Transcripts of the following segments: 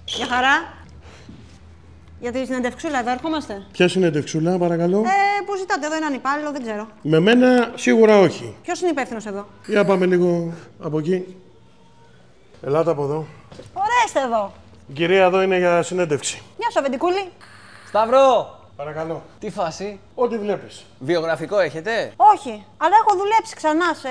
Γεια χαρά. Για τη συνεντευξούλα εδώ ερχόμαστε. Ποια συνεντευξούλα, παρακαλώ? Που ζητάτε εδώ έναν υπάλληλο, δεν ξέρω. Με μένα σίγουρα όχι. Ποιος είναι υπεύθυνος εδώ? Για πάμε λίγο από εκεί. Ελάτε από εδώ. Ορίστε εδώ. Η κυρία εδώ είναι για συνέντευξη. Γεια σου, Αφεντικούλη. Σταύρο! Παρακαλώ. Τι φάση? Ό,τι βλέπεις. Βιογραφικό έχετε? Όχι, αλλά έχω δουλέψει ξανά σε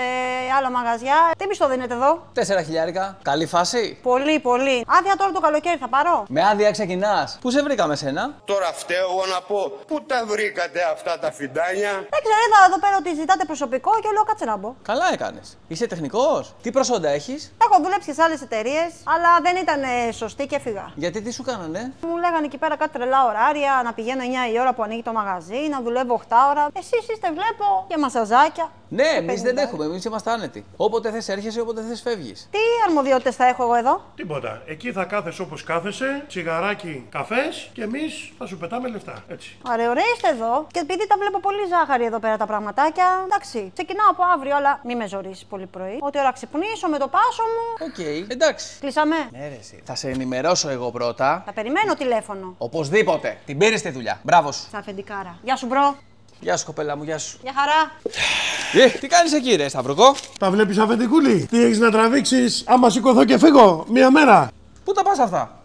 άλλα μαγαζιά. Τι μισθό δίνετε εδώ? 4 χιλιάρικα. Καλή φάση. Πολύ, πολύ. Άδεια τώρα το καλοκαίρι θα πάρω. Με άδεια ξεκινάς. Πού σε βρήκαμε σένα? Τώρα φταίω εγώ να πω, πού τα βρήκατε αυτά τα φιντάνια? Δεν ξέρω, είδα εδώ πέρα ότι ζητάτε προσωπικό και λέω κάτσε να μπω. Καλά έκανες. Είσαι τεχνικός. Τι προσόντα έχεις? Έχω δουλέψει και σε άλλες εταιρείες, αλλά δεν ήταν σωστή και έφυγα. Γιατί τι σου κάνανε? Μου λέγανε εκεί πέρα κάτι τρελά ωράρια, να πηγαίνω 9 η ώρα που ανοίγει το μαγαζί, να δουλεύω 8 ώρα. Εσείς είστε, βλέπω, και μασαζάκια. Ναι, εμείς δεν έχουμε. Εμείς είμαστε άνετοι. Όποτε θες έρχεσαι, όποτε θες φεύγεις. Τι αρμοδιότητες θα έχω εγώ εδώ? Τίποτα. Εκεί θα κάθεσαι όπως κάθεσαι, τσιγαράκι, καφές και εμείς θα σου πετάμε λεφτά. Έτσι. Ωραία, ωραία είστε εδώ. Και επειδή τα βλέπω πολύ ζάχαρη εδώ πέρα τα πραγματάκια, εντάξει, ξεκινάω από αύριο, αλλά μη με ζωρίσεις πολύ πρωί. Ό,τι ώρα ξυπνήσω με το πάσο μου. Οκ, εντάξει. Κλείσαμε. Ναι, ρε, εσύ. Θα σε ενημερώσω εγώ πρώτα. Θα περιμένω τηλέφωνο. Οπωσδήποτε. Την πήρες τη δουλειά. Μπράβο σου. Στα αφεντικάρα. Γεια σου, μπρο. Γεια σου, κοπέλα μου, γεια σου. Γεια χαρά. Τι κάνεις εκεί, ρε Σταυροκό? Τα βλέπεις, Αφεντικούλη? Τι έχεις να τραβήξεις άμα σηκωθώ και φύγω μία μέρα? Πού τα πας αυτά?